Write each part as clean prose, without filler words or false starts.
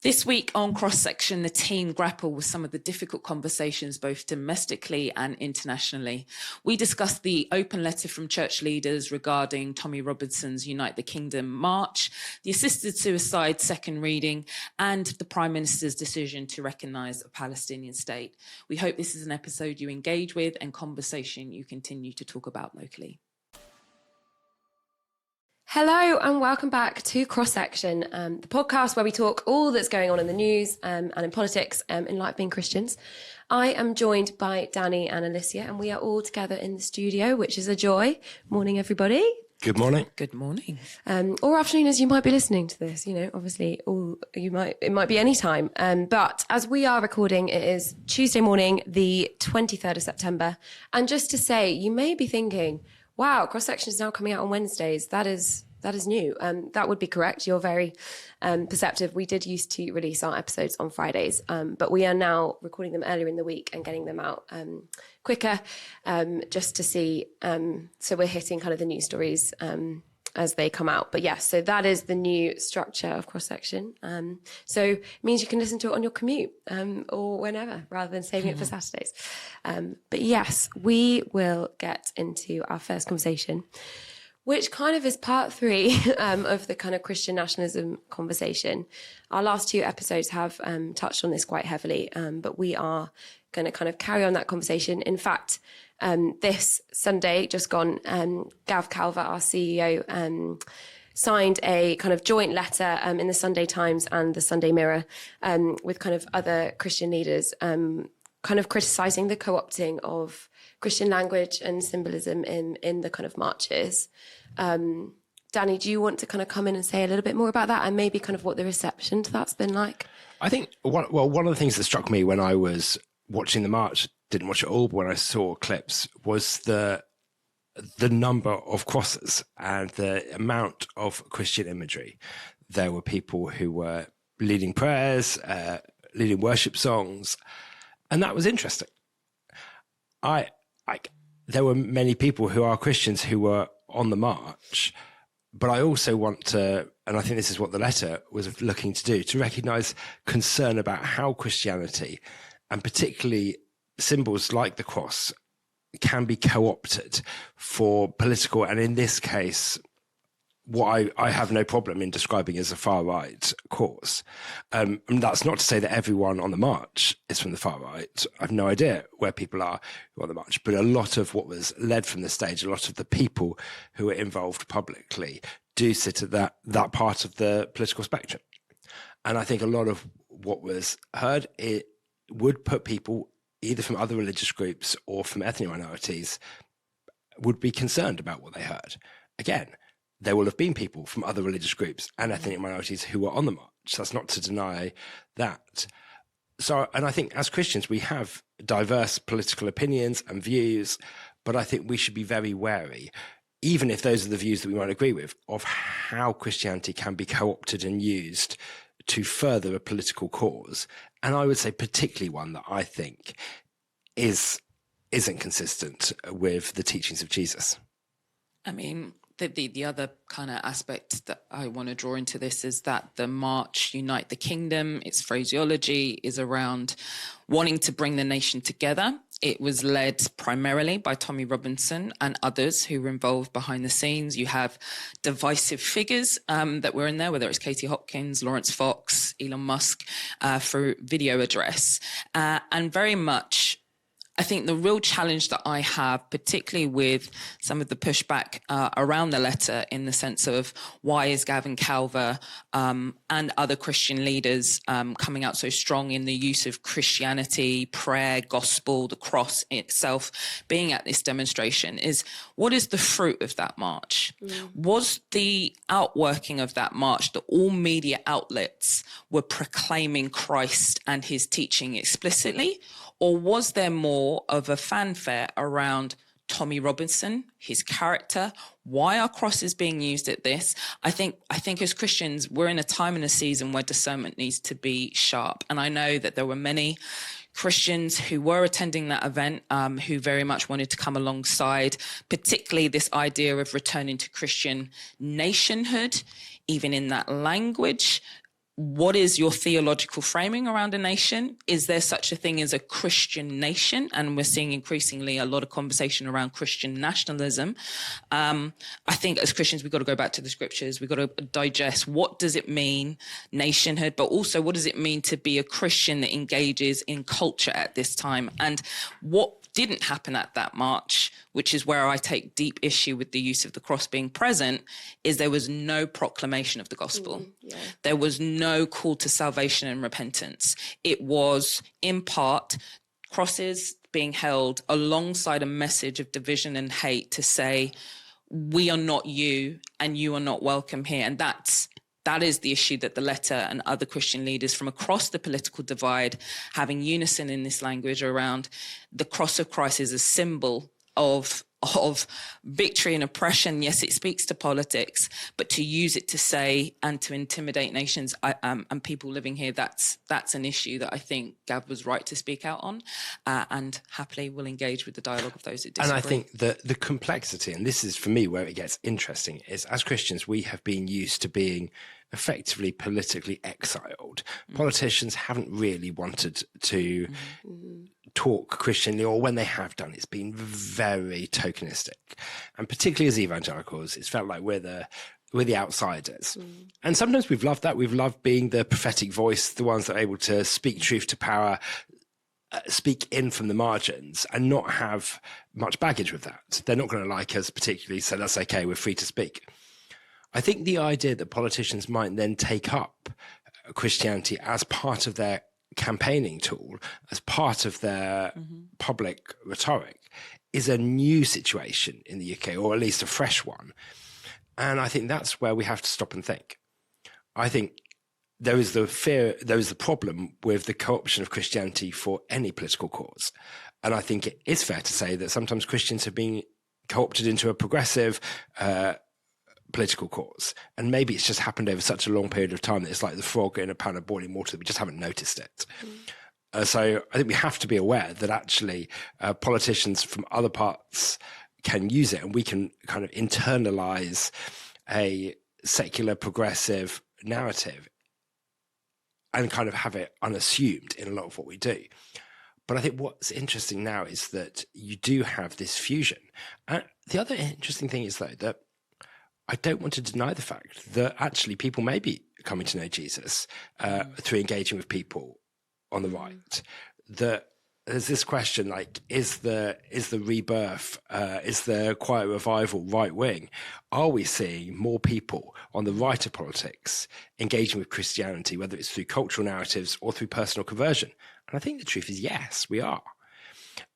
This week on Cross Section, the team grapple with some of the difficult conversations both domestically and internationally. We discussed the open letter from church leaders regarding Tommy Robinson's Unite the Kingdom march, the assisted suicide second reading, and the Prime Minister's decision to recognise a Palestinian state. We hope this is an episode you engage with and conversation you continue to talk about locally. Hello and welcome back to Cross Section, the podcast where we talk all that's going on in the news and in politics in light of being Christians. I am joined by Danny and Alicia, and we are all together in the studio, which is a joy. Morning, everybody. Good morning. Good morning. Or afternoon, as you might be listening to this. You know, obviously, it might be any time. But as we are recording, it is Tuesday morning, the 23rd of September. And just to say, you may be thinking, wow, Cross Section is now coming out on Wednesdays. That is new. That would be correct. You're very perceptive. We did used to release our episodes on Fridays, but we are now recording them earlier in the week and getting them out quicker, just to see. So we're hitting kind of the news stories as they come out. But yes, so that is the new structure of Cross Section. So it means you can listen to it on your commute or whenever, rather than saving it for Saturdays. But yes, we will get into our first conversation, which kind of is part 3 of the kind of Christian nationalism conversation. Our last 2 episodes have touched on this quite heavily, but we are going to kind of carry on that conversation. In fact, this Sunday, just gone, Gav Calver, our CEO, signed a kind of joint letter in the Sunday Times and the Sunday Mirror with kind of other Christian leaders kind of criticising the co-opting of Christian language and symbolism in the kind of marches. Danny, do you want to kind of come in and say a little bit more about that and maybe kind of what the reception to that's been like? I think, one of the things that struck me when I was watching the march, didn't watch it all, but when I saw clips, was the number of crosses and the amount of Christian imagery. There were people who were leading prayers, leading worship songs, and that was interesting. There were many people who are Christians who were on the march, but I also want to, and I think this is what the letter was looking to do, to recognise concern about how Christianity, and particularly symbols like the cross, can be co-opted for political, and in this case, what I have no problem in describing as a far-right cause. And that's not to say that everyone on the march is from the far-right. I have no idea where people are who are on the march, but a lot of what was led from the stage, a lot of the people who were involved publicly do sit at that part of the political spectrum. And I think a lot of what was heard, it would put people either from other religious groups or from ethnic minorities would be concerned about what they heard. Again, there will have been people from other religious groups and ethnic minorities who were on the march. That's not to deny that. So, and I think as Christians, we have diverse political opinions and views, but I think we should be very wary, even if those are the views that we might agree with, of how Christianity can be co-opted and used to further a political cause. And I would say particularly one that I think isn't consistent with the teachings of Jesus. I mean, the other kind of aspect that I want to draw into this is that the march, Unite the Kingdom, its phraseology is around wanting to bring the nation together. It was led primarily by Tommy Robinson and others who were involved behind the scenes. You have divisive figures that were in there, whether it's Katie Hopkins, Lawrence Fox, Elon Musk, for video address. And very much, I think the real challenge that I have, particularly with some of the pushback around the letter, in the sense of why is Gavin Calver and other Christian leaders coming out so strong in the use of Christianity, prayer, gospel, the cross itself being at this demonstration, is what is the fruit of that march? Was the outworking of that march that all media outlets were proclaiming Christ and his teaching explicitly? Or was there more of a fanfare around Tommy Robinson, his character, why are crosses being used at this? I think as Christians, we're in a time and a season where discernment needs to be sharp. And I know that there were many Christians who were attending that event who very much wanted to come alongside, particularly this idea of returning to Christian nationhood, even in that language. what is your theological framing around a nation? Is there such a thing as a Christian nation? And we're seeing increasingly a lot of conversation around Christian nationalism. I think as Christians, we've got to go back to the scriptures. We've got to digest, what does it mean, nationhood, but also what does it mean to be a Christian that engages in culture at this time? And what didn't happen at that march, which is where I take deep issue with the use of the cross being present, is there was no proclamation of the gospel. There was no call to salvation and repentance. It was, in part, crosses being held alongside a message of division and hate to say, we are not you and you are not welcome here. And that is the issue that the letter and other Christian leaders from across the political divide having unison in this language around the cross of Christ is a symbol of victory and oppression. Yes, it speaks to politics, but to use it to say and to intimidate nations and people living here, that's an issue that I think Gav was right to speak out on, and happily will engage with the dialogue of those who disagree. And I think the complexity, and this is for me where it gets interesting, is as Christians, we have been used to being effectively politically exiled. Politicians haven't really wanted to talk Christianly, or when they have done, it's been very tokenistic. And particularly as evangelicals, it's felt like we're the outsiders. And sometimes we've loved that. We've loved being the prophetic voice, the ones that are able to speak truth to power, speak in from the margins and not have much baggage with that. They're not going to like us particularly, so that's okay, we're free to speak. I think the idea that politicians might then take up Christianity as part of their campaigning tool, as part of their public rhetoric, is a new situation in the UK, or at least a fresh one. And I think that's where we have to stop and think. I think there is the problem with the co-option of Christianity for any political cause. And I think it is fair to say that sometimes Christians have been co-opted into a progressive political cause. And maybe it's just happened over such a long period of time that it's like the frog in a pan of boiling water that we just haven't noticed it. So I think we have to be aware that actually politicians from other parts can use it, and we can kind of internalize a secular progressive narrative and kind of have it unassumed in a lot of what we do. But I think what's interesting now is that you do have this fusion. And the other interesting thing is, though, that I don't want to deny the fact that actually people may be coming to know Jesus through engaging with people on the right. That there's this question, like, is the rebirth, is the quiet revival right wing? Are we seeing more people on the right of politics engaging with Christianity, whether it's through cultural narratives or through personal conversion? And I think the truth is, yes, we are.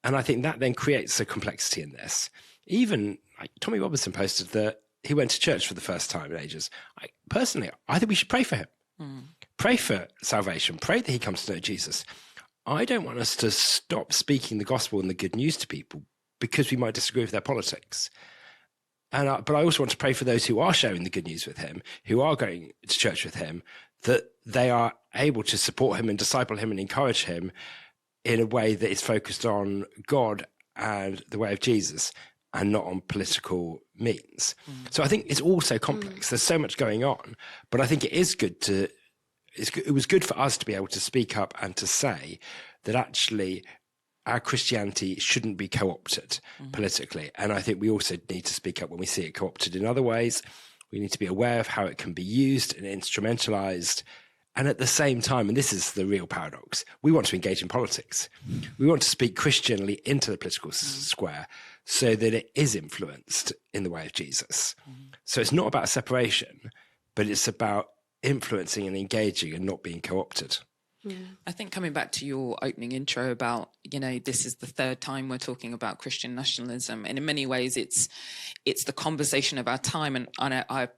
And I think that then creates a complexity in this. Even like Tommy Robinson posted that he went to church for the first time in ages. Personally, I think we should pray for him. Pray for salvation. Pray that he comes to know Jesus. I don't want us to stop speaking the gospel and the good news to people because we might disagree with their politics. But I also want to pray for those who are sharing the good news with him, who are going to church with him, that they are able to support him and disciple him and encourage him in a way that is focused on God and the way of Jesus, and not on political means. So I think it's all so complex. There's so much going on, but I think it is good it was good for us to be able to speak up and to say that actually our Christianity shouldn't be co-opted politically. And I think we also need to speak up when we see it co-opted in other ways. We need to be aware of how it can be used and instrumentalized. And at the same time, and this is the real paradox, we want to engage in politics. We want to speak Christianly into the political square so that it is influenced in the way of Jesus. So it's not about separation, but it's about influencing and engaging and not being co-opted. I think coming back to your opening intro about, this is the third time we're talking about Christian nationalism. And in many ways, it's the conversation of our time. And I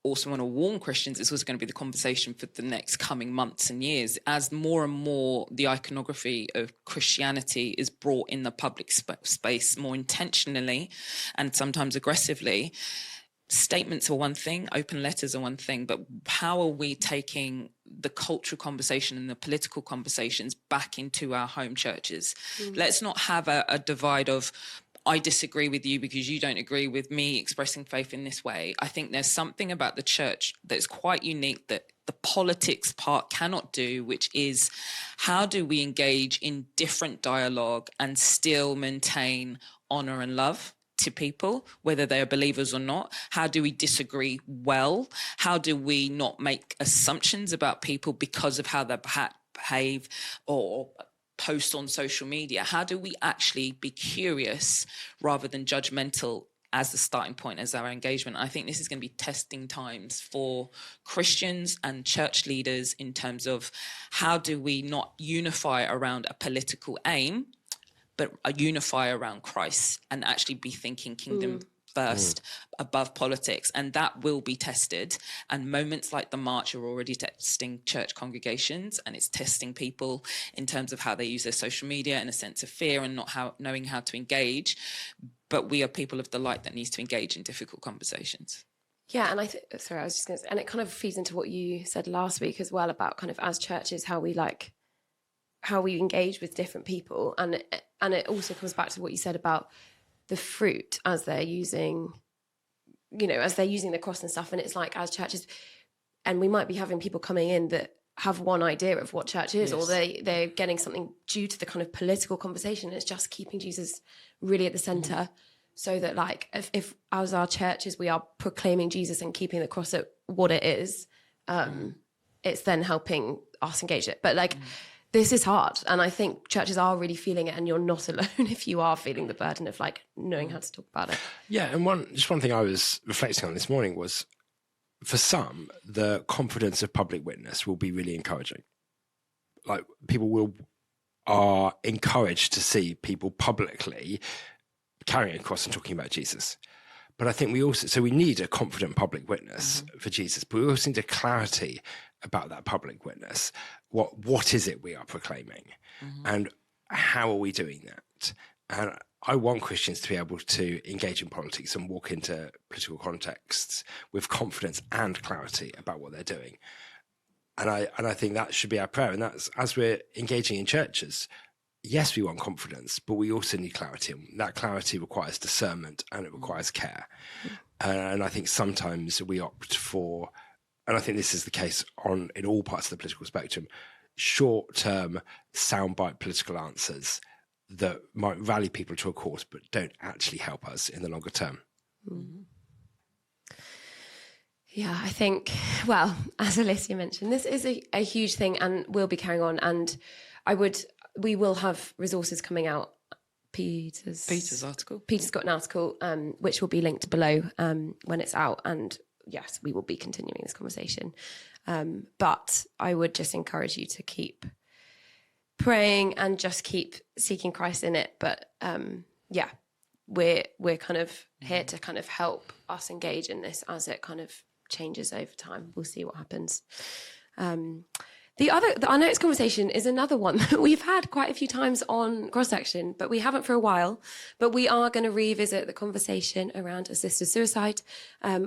also want to warn Christians, it's also going to be the conversation for the next coming months and years, as more and more the iconography of Christianity is brought in the public space more intentionally and sometimes aggressively. Statements are one thing, open letters are one thing, but how are we taking the cultural conversation and the political conversations back into our home churches? Let's not have a divide of I disagree with you because you don't agree with me expressing faith in this way. I think there's something about the church that's quite unique that the politics part cannot do, which is how do we engage in different dialogue and still maintain honor and love to people, whether they are believers or not? How do we disagree well? How do we not make assumptions about people because of how they behave or post on social media? How do we actually be curious rather than judgmental as the starting point, as our engagement? I think this is going to be testing times for Christians and church leaders in terms of how do we not unify around a political aim, but unify around Christ and actually be thinking kingdom first above politics. And that will be tested. And moments like the march are already testing church congregations, and it's testing people in terms of how they use their social media and a sense of fear and not knowing how to engage. But we are people of the light that needs to engage in difficult conversations. Yeah, and I was just going to say, and it kind of feeds into what you said last week as well about kind of as churches, how we engage with different people. And it also comes back to what you said about the fruit as they're using, as they're using the cross and stuff. And it's like, as churches, and we might be having people coming in that have one idea of what church is, or they're getting something due to the kind of political conversation. It's just keeping Jesus really at the center, so that like if as our churches we are proclaiming Jesus and keeping the cross at what it is, it's then helping us engage it. But like this is hard, and I think churches are really feeling it, and you're not alone if you are feeling the burden of like knowing how to talk about it. Yeah, and one thing I was reflecting on this morning was, for some, the confidence of public witness will be really encouraging. Like people are encouraged to see people publicly carrying a cross and talking about Jesus. But I think we need a confident public witness for Jesus, but we also need a clarity about that public witness. What is it we are proclaiming? And how are we doing that? And I want Christians to be able to engage in politics and walk into political contexts with confidence and clarity about what they're doing. And I think that should be our prayer. And that's, as we're engaging in churches, yes, we want confidence, but we also need clarity. And that clarity requires discernment and it requires care. And I think sometimes we opt for, and I think this is the case in all parts of the political spectrum, short-term soundbite political answers that might rally people to a cause but don't actually help us in the longer term. Yeah, I think, well, as Alicia mentioned, this is a huge thing and will be carrying on. And we will have resources coming out. Peter's got an article, which will be linked below when it's out. And yes, we will be continuing this conversation. But I would just encourage you to keep praying and just keep seeking Christ in it. But we're kind of here to kind of help us engage in this as it kind of changes over time. We'll see what happens. Our next conversation is another one that we've had quite a few times on cross-section, but we haven't for a while. But we are going to revisit the conversation around assisted suicide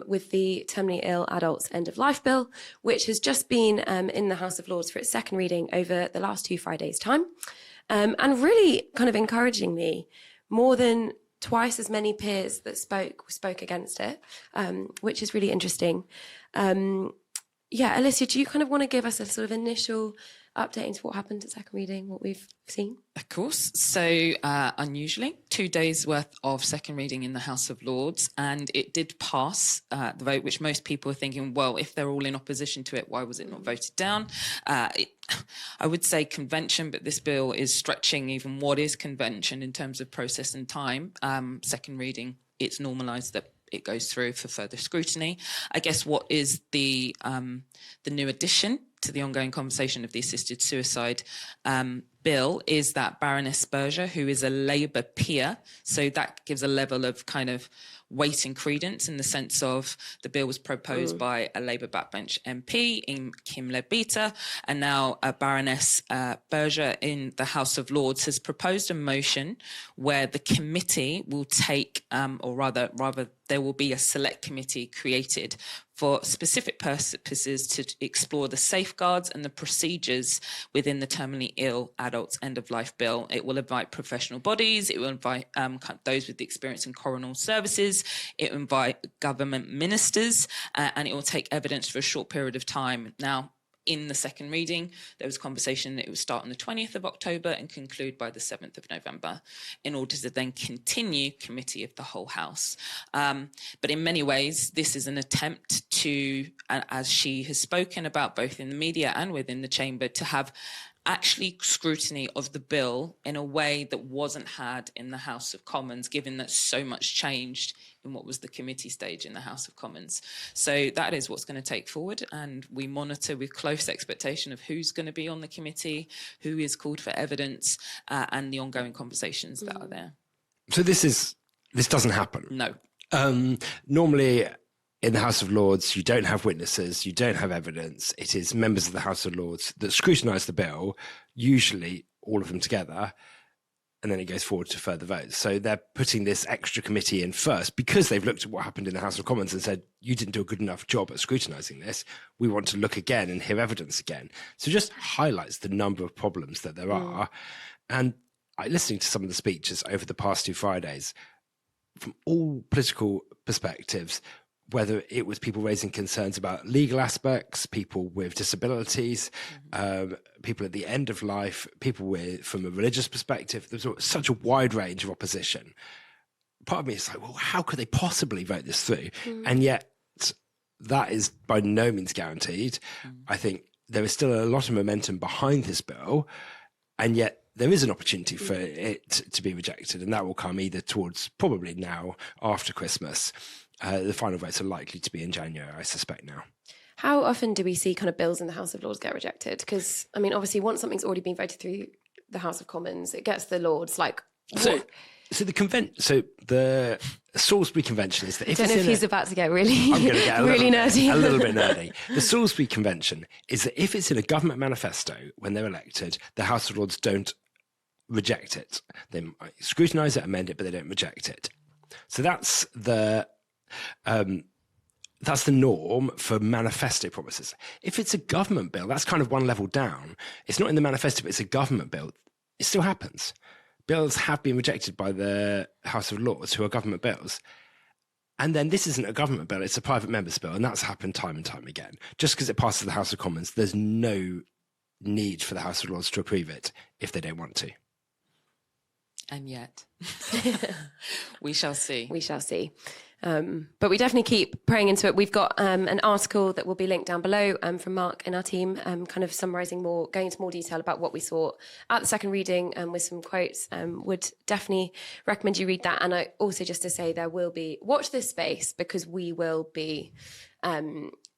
with the Terminally Ill Adults End of Life Bill, which has just been in the House of Lords for its second reading over the last 2 Fridays' time. And really kind of encouragingly, more than twice as many peers that spoke against it, which is really interesting. Alicia, do you kind of want to give us a sort of initial update into what happened at second reading, what we've seen? Of course. So unusually, 2 days worth of second reading in the House of Lords, and it did pass the vote, which most people are thinking, well, if they're all in opposition to it, why was it not voted down? I would say convention, but this bill is stretching even what is convention in terms of process and time. Second reading, it's normalised that it goes through for further scrutiny. I guess what is the new addition to the ongoing conversation of the assisted suicide bill is that Baroness Berger, who is a Labour peer, so that gives a level of kind of weight and credence in the sense of the bill was proposed by a Labour backbench MP in Kim Leadbeater, and now Baroness Berger in the House of Lords has proposed a motion where the committee will take, or rather there will be a select committee created for specific purposes to explore the safeguards and the procedures within the terminally ill adults end-of-life bill. It will invite professional bodies, it will invite those with experience in coronal services, it will invite government ministers, and it will take evidence for a short period of time. Now, in the second reading, there was a conversation that it would start on the 20th of October and conclude by the 7th of November in order to then continue committee of the whole House. But in many ways, this is an attempt to, as she has spoken about both in the media and within the chamber, to have actually scrutiny of the bill in a way that wasn't had in the House of Commons, given that so much changed in what was the committee stage in the House of Commons. So that is what's going to take forward, and we monitor with close expectation of who's going to be on the committee, who is called for evidence, and the ongoing conversations that are there. So this doesn't happen? No. Normally, in the House of Lords, you don't have witnesses, you don't have evidence. It is members of the House of Lords that scrutinise the bill, usually all of them together, and then it goes forward to further votes. So they're putting this extra committee in first because they've looked at what happened in the House of Commons and said, you didn't do a good enough job at scrutinising this. We want to look again and hear evidence again. So it just highlights the number of problems that there are. And listening to some of the speeches over the past 2 Fridays, from all political perspectives, whether it was people raising concerns about legal aspects, people with disabilities, people at the end of life, people from a religious perspective, there's such a wide range of opposition. Part of me is like, well, how could they possibly vote this through? And yet that is by no means guaranteed. I think there is still a lot of momentum behind this bill, and yet there is an opportunity for it to be rejected, and that will come either towards probably now after Christmas. The final votes are likely to be in January, I suspect now. How often do we see kind of bills in the House of Lords get rejected? Because, I mean, obviously, once something's already been voted through the House of Commons, it gets the Lords like... So the Salisbury Convention is that if I don't know if he's about to get really, I'm going to get really nerdy. A little bit nerdy. The Salisbury Convention is that if it's in a government manifesto when they're elected, the House of Lords don't reject it. They might scrutinise it, amend it, but they don't reject it. So that's the norm for manifesto promises. If it's a government bill, that's kind of one level down. It's not in the manifesto, but it's a government bill. It still happens. Bills have been rejected by the House of Lords, who are government bills. And then this isn't a government bill, it's a private member's bill, and that's happened time and time again. Just because it passes the House of Commons, there's no need for the House of Lords to approve it if they don't want to. And yet, we shall see. We shall see. But we definitely keep praying into it. We've got an article that will be linked down below from Mark and our team, kind of summarising more, going into more detail about what we saw at the second reading with some quotes. Would definitely recommend you read that. And I also, just to say, there will be, watch this space, because we will be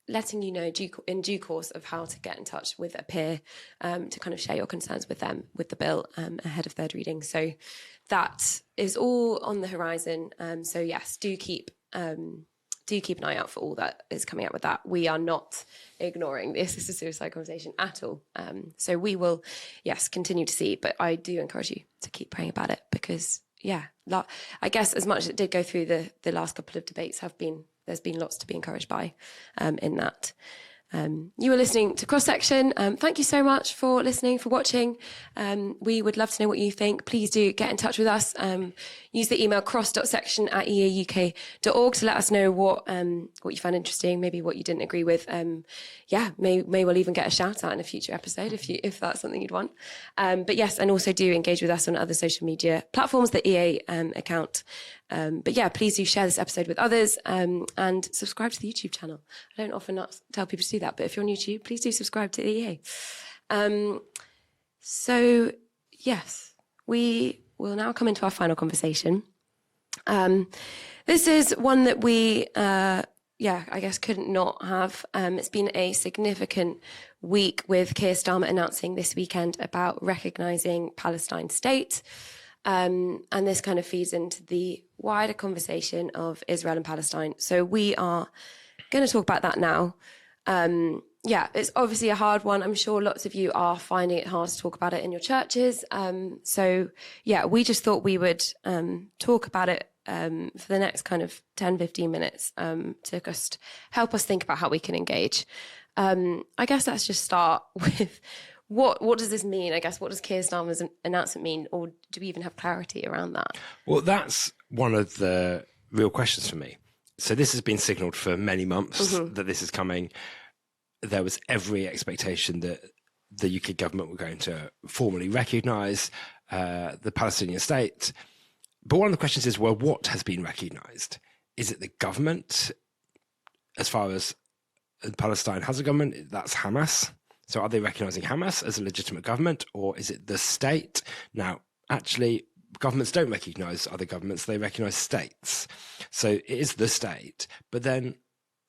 letting you know in due course of how to get in touch with a peer to kind of share your concerns with them with the bill ahead of third reading. So that is all on the horizon. So yes, do keep an eye out for all that is coming out with that. We are not ignoring this. This is a suicide conversation at all. So we will, yes, continue to see, but I do encourage you to keep praying about it, because I guess as much as it did go through the last couple of debates there's been lots to be encouraged by in that. You were listening to Cross Section. Thank you so much for listening, for watching. We would love to know what you think. Please do get in touch with us. Use the email cross.section@eauk.org to let us know what you found interesting, maybe what you didn't agree with. May we'll even get a shout out in a future episode if that's something you'd want. But yes, and also do engage with us on other social media platforms, the EA account. But yeah, please do share this episode with others and subscribe to the YouTube channel. I don't often tell people to do that, but if you're on YouTube, please do subscribe to the EA. So yes, we will now come into our final conversation. This is one that we, I guess couldn't not have. It's been a significant week with Keir Starmer announcing this weekend about recognising Palestine state. And this kind of feeds into the wider conversation of Israel and Palestine. So we are going to talk about that now. It's obviously a hard one. I'm sure lots of you are finding it hard to talk about it in your churches. We just thought we would talk about it for the next kind of 10, 15 minutes to just help us think about how we can engage. I guess let's just start with what does this mean? I guess what does Keir Starmer's announcement mean, or do we even have clarity around that? Well, that's one of the real questions for me. So this has been signalled for many months that this is coming. There was every expectation that the UK government were going to formally recognise the Palestinian state. But one of the questions is, well, what has been recognised? Is it the government? As far as Palestine has a government, that's Hamas. So are they recognising Hamas as a legitimate government, or is it the state? Now, actually, governments don't recognise other governments, they recognise states. So it is the state, but then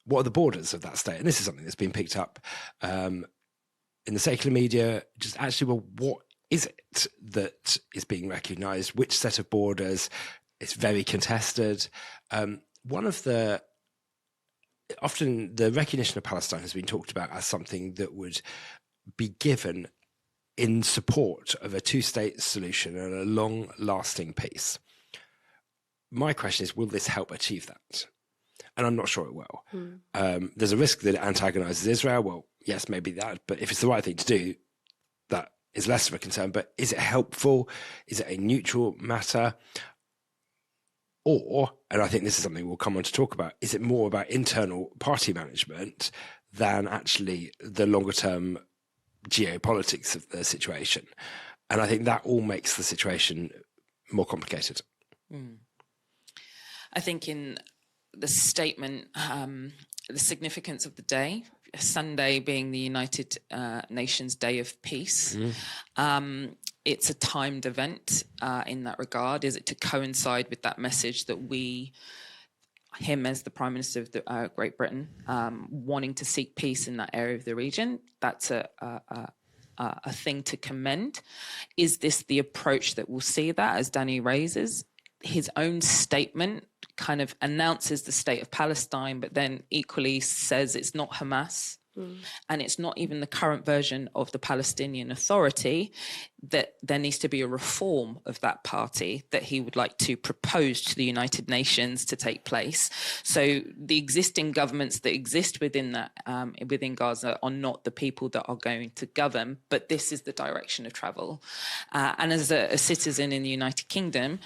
what are the borders of that state? And this is something that's been picked up in the secular media. Just actually, well, what is it that is being recognised? Which set of borders? It's very contested. Often the recognition of Palestine has been talked about as something that would be given in support of a two-state solution and a long-lasting peace. My question is, will this help achieve that? And I'm not sure it will. There's a risk that it antagonises Israel. Well, yes, maybe that. But if it's the right thing to do, that is less of a concern. But is it helpful? Is it a neutral matter? Or, and I think this is something we'll come on to talk about, is it more about internal party management than actually the longer term geopolitics of the situation? And I think that all makes the situation more complicated. I think in the statement, the significance of the day, Sunday being the United Nations Day of Peace, it's a timed event in that regard. Is it to coincide with that message that him as the Prime Minister of Great Britain, wanting to seek peace in that area of the region? That's a thing to commend. Is this the approach that will see that, as Danny raises? His own statement kind of announces the state of Palestine, but then equally says it's not Hamas. And it's not even the current version of the Palestinian Authority, that there needs to be a reform of that party that he would like to propose to the United Nations to take place. So the existing governments that exist within that, within Gaza, are not the people that are going to govern, but this is the direction of travel. And as a citizen in the United Kingdom,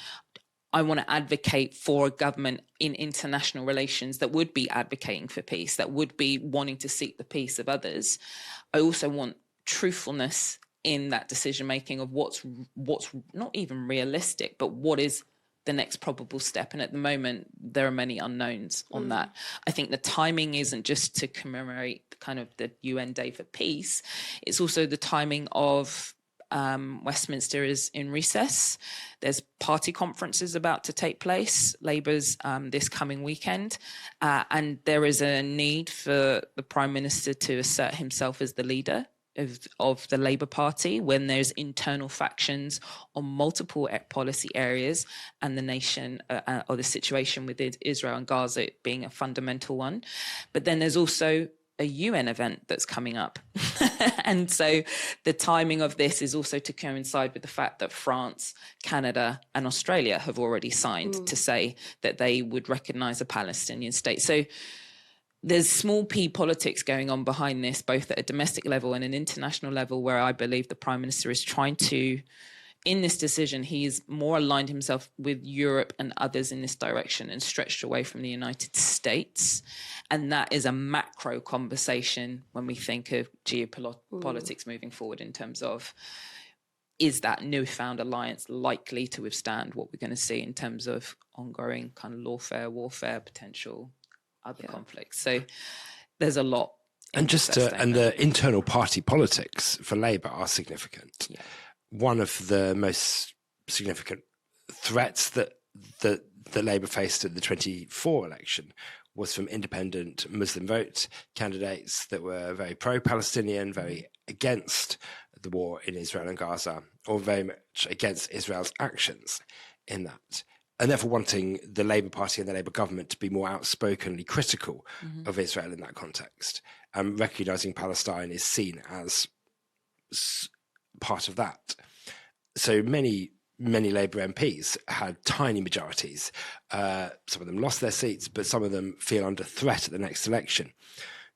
I want to advocate for a government in international relations that would be advocating for peace, that would be wanting to seek the peace of others. I also want truthfulness in that decision-making of what's not even realistic, but what is the next probable step. And at the moment, there are many unknowns on that. I think the timing isn't just to commemorate kind of the UN Day for Peace. It's also the timing of Westminster is in recess. There's party conferences about to take place, Labour's this coming weekend, and there is a need for the Prime Minister to assert himself as the leader of the Labour Party when there's internal factions on multiple policy areas, and the nation or the situation with Israel and Gaza being a fundamental one. But then there's also a UN event that's coming up. And so the timing of this is also to coincide with the fact that France, Canada and Australia have already signed to say that they would recognise a Palestinian state. So there's small p politics going on behind this, both at a domestic level and an international level, where I believe the Prime Minister is trying to, in this decision, he's more aligned himself with Europe and others in this direction and stretched away from the United States. And that is a macro conversation when we think of geopolitics moving forward, in terms of, is that newfound alliance likely to withstand what we're going to see in terms of ongoing kind of lawfare, warfare, potential other conflicts. So there's a lot. And the internal party politics for Labour are significant. Yeah. One of the most significant threats that Labour faced at the 24 election was from independent Muslim vote candidates that were very pro-Palestinian, very against the war in Israel and Gaza, or very much against Israel's actions in that. And therefore wanting the Labour Party and the Labour government to be more outspokenly critical of Israel in that context. Recognising Palestine is seen as part of that. So many many Labour MPs had tiny majorities. Some of them lost their seats, but some of them feel under threat at the next election.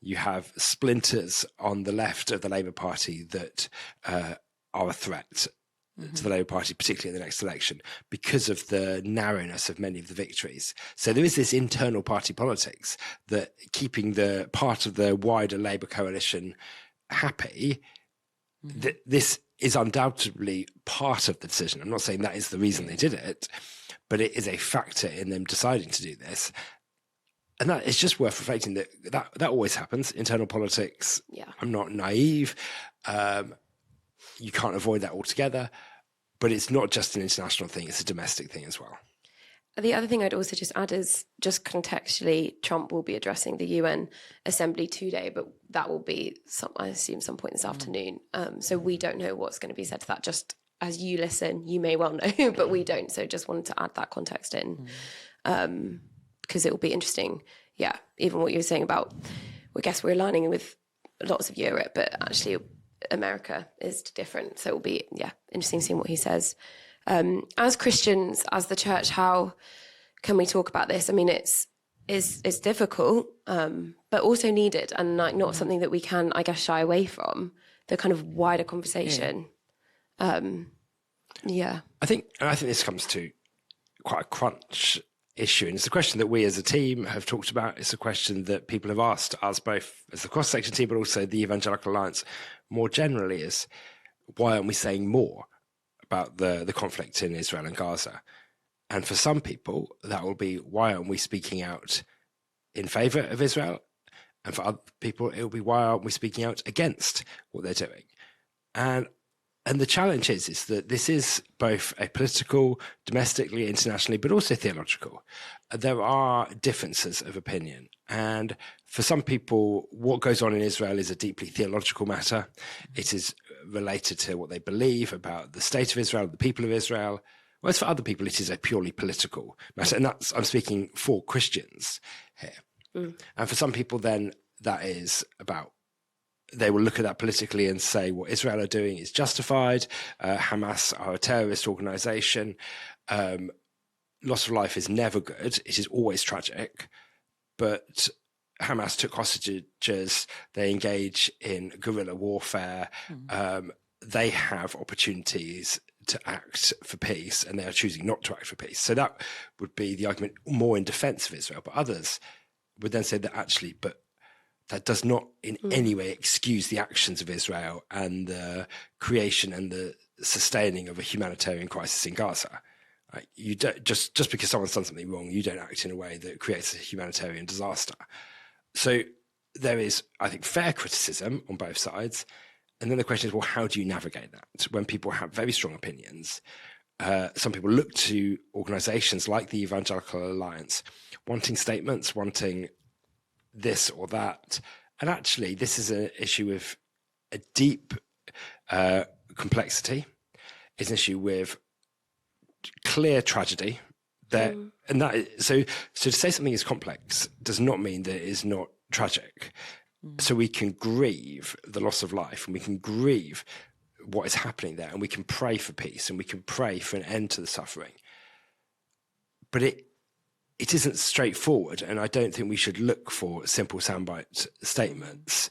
You have splinters on the left of the Labour Party that are a threat to the Labour Party, particularly in the next election, because of the narrowness of many of the victories. So there is this internal party politics that keeping the part of the wider Labour coalition happy, this is undoubtedly part of the decision. I'm not saying that is the reason they did it, but it is a factor in them deciding to do this. And that it's just worth reflecting that always happens. Internal politics. Yeah. I'm not naive. You can't avoid that altogether, but it's not just an international thing. It's a domestic thing as well. The other thing I'd also just add is just contextually, Trump will be addressing the UN Assembly today, but that will be, I assume, some point this afternoon. So we don't know what's going to be said to that. Just as you listen, you may well know, but we don't. So just wanted to add that context in because it will be interesting. Yeah, even what you were saying about, I guess we're aligning with lots of Europe, but actually America is different. So it will be, interesting seeing what he says. As Christians, as the church, how can we talk about this? I mean, it's difficult, but also needed, and like not something that we can, I guess, shy away from. The kind of wider conversation. I think this comes to quite a crunch issue, and it's a question that we as a team have talked about. It's a question that people have asked us both as the cross-section team, but also the Evangelical Alliance more generally, is why aren't we saying more about the conflict in Israel and Gaza? And for some people, that will be, why aren't we speaking out in favour of Israel? And for other people, it will be, why aren't we speaking out against what they're doing? And the challenge is that this is both a political, domestically, internationally, but also theological. There are differences of opinion. And for some people, what goes on in Israel is a deeply theological matter. It is related to what they believe about the state of Israel, the people of Israel. Whereas for other people, it is a purely political matter. And I'm speaking for Christians here. And for some people, then, that is about, they will look at that politically and say what Israel are doing is justified. Hamas are a terrorist organization. Loss of life is never good. It is always tragic. But Hamas took hostages. They engage in guerrilla warfare. They have opportunities to act for peace, and they are choosing not to act for peace. So that would be the argument more in defense of Israel. But others would then say that actually, but that does not in any way excuse the actions of Israel and the creation and the sustaining of a humanitarian crisis in Gaza. Right? You don't, just because someone's done something wrong, you don't act in a way that creates a humanitarian disaster. So there is, I think, fair criticism on both sides. And then the question is, well, how do you navigate that? When people have very strong opinions, some people look to organizations like the Evangelical Alliance, wanting statements, wanting this or that. And actually, this is an issue with a deep complexity. It's an issue with clear tragedy. And so to say something is complex does not mean that it is not tragic. So we can grieve the loss of life, and we can grieve what is happening there, and we can pray for peace, and we can pray for an end to the suffering. But it isn't straightforward, and I don't think we should look for simple soundbite statements.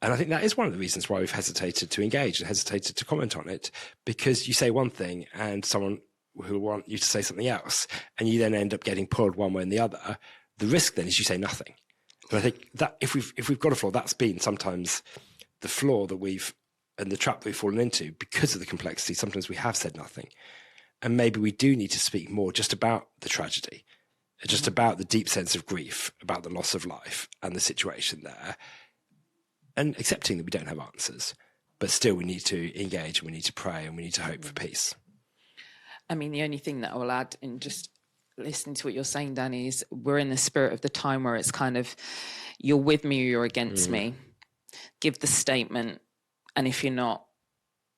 And I think that is one of the reasons why we've hesitated to engage and hesitated to comment on it, because you say one thing and someone who will want you to say something else, and you then end up getting pulled one way and the other. The risk then is you say nothing. But I think that if we've got a flaw, that's been sometimes the flaw that and the trap that we've fallen into because of the complexity. Sometimes we have said nothing. And maybe we do need to speak more just about the tragedy, just about the deep sense of grief, about the loss of life and the situation there, and accepting that we don't have answers, but still we need to engage, and we need to pray, and we need to hope for peace. I mean, the only thing that I will add in just listening to what you're saying, Danny, is we're in the spirit of the time where it's kind of, you're with me or you're against me. Give the statement, and if you're not,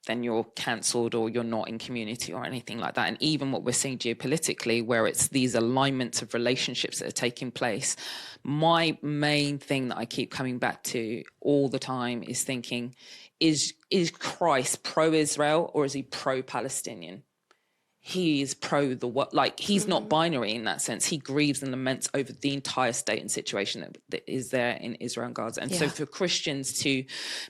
then you're cancelled or you're not in community or anything like that. And even what we're seeing geopolitically, where it's these alignments of relationships that are taking place, my main thing that I keep coming back to all the time is thinking, is Christ pro-Israel or is he pro-Palestinian? he is pro the what, like he's not binary in that sense. He grieves and laments over the entire state and situation that is there in Israel and Gaza. And so for Christians to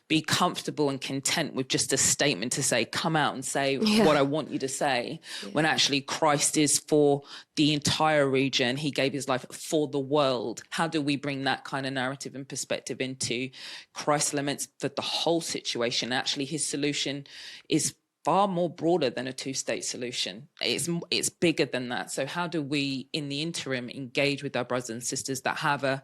be comfortable and content with just a statement to say, come out and say what I want you to say, when actually Christ is for the entire region, he gave his life for the world. How do we bring that kind of narrative and perspective into Christ laments for the whole situation? Actually, his solution is far more broader than a two-state solution. It's bigger than that. So how do we, in the interim, engage with our brothers and sisters that have a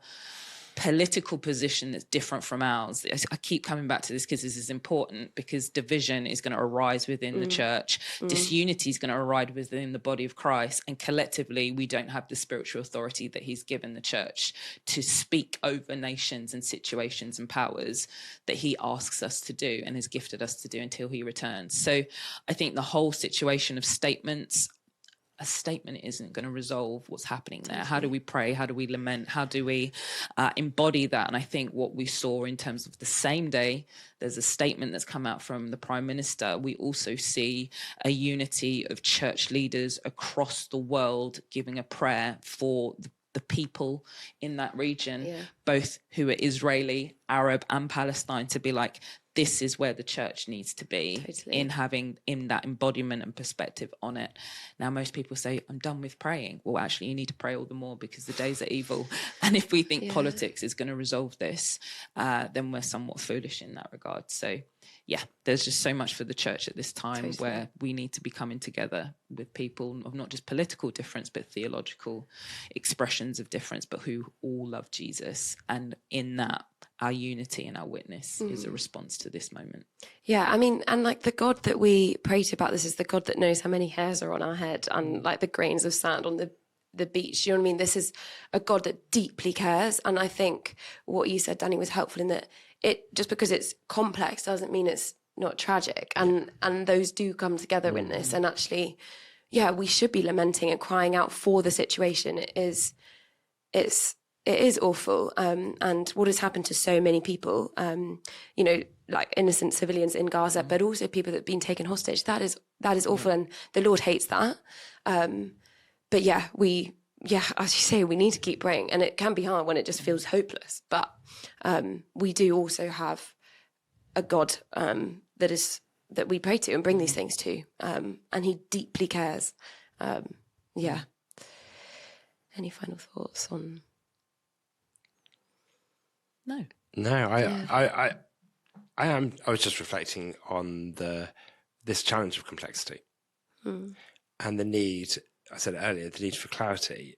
political position that's different from ours? I keep coming back to this because this is important, because division is going to arise within the church. Disunity is going to arise within the body of Christ. And collectively, we don't have the spiritual authority that he's given the church to speak over nations and situations and powers that he asks us to do and has gifted us to do until he returns. So I think the whole situation of statements, a statement isn't going to resolve what's happening there. How do we pray? How do we lament? How do we embody that? And I think what we saw in terms of the same day, there's a statement that's come out from the Prime Minister. We also see a unity of church leaders across the world giving a prayer for the people in that region, both who are Israeli, Arab and Palestine, to be like, this is where the church needs to be in having in that embodiment and perspective on it. Now, most people say, I'm done with praying. Well, actually, you need to pray all the more because the days are evil. And if we think politics is going to resolve this, then we're somewhat foolish in that regard. So, yeah, there's just so much for the church at this time where we need to be coming together with people of not just political difference, but theological expressions of difference, but who all love Jesus. And in that, our unity and our witness is a response to this moment. Yeah, I mean, and like the God that we pray to about this is the God that knows how many hairs are on our head and like the grains of sand on the beach. You know what I mean? This is a God that deeply cares. And I think what you said, Danny, was helpful in that it just because it's complex doesn't mean it's not tragic. And those do come together in this. And actually, yeah, we should be lamenting and crying out for the situation. It is awful. And what has happened to so many people, you know, like innocent civilians in Gaza, but also people that have been taken hostage. That is awful. And the Lord hates that. But yeah, as you say, we need to keep praying, and it can be hard when it just feels hopeless. But we do also have a God that we pray to and bring these things to, and he deeply cares. Yeah. Any final thoughts on? No. I was just reflecting on this challenge of complexity and the need. I said it earlier, the need for clarity.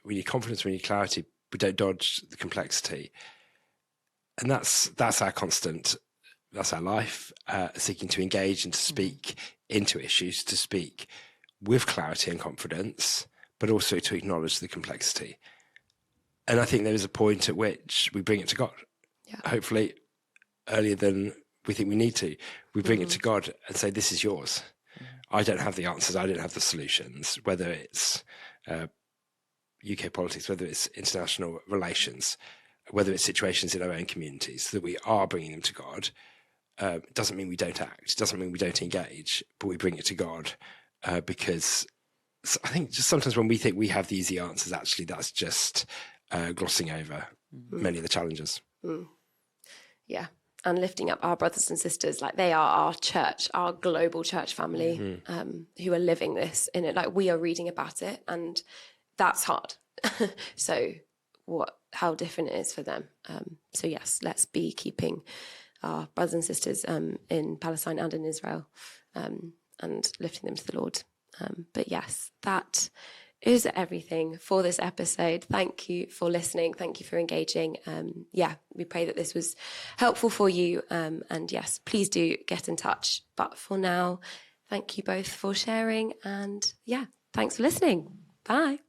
We need confidence, we need clarity. We don't dodge the complexity. And that's our constant, that's our life, seeking to engage and to speak into issues, to speak with clarity and confidence, but also to acknowledge the complexity. And I think there is a point at which we bring it to God. Yeah. Hopefully earlier than we think we need to. We bring it to God and say, this is yours. I don't have the answers. I don't have the solutions, whether it's UK politics, whether it's international relations, whether it's situations in our own communities, that we are bringing them to God. It doesn't mean we don't act. It doesn't mean we don't engage, but we bring it to God because I think just sometimes when we think we have the easy answers, actually that's just glossing over many of the challenges. Yeah. And lifting up our brothers and sisters, like they are our church, our global church family, who are living this in it. Like we are reading about it, and that's hard. So how different it is for them. So yes, let's be keeping our brothers and sisters in Palestine and in Israel, and lifting them to the Lord. But yes, that is everything for this episode. Thank you for listening. Thank you for engaging. We pray that this was helpful for you. And yes, please do get in touch. But for now, thank you both for sharing. And yeah, thanks for listening. Bye.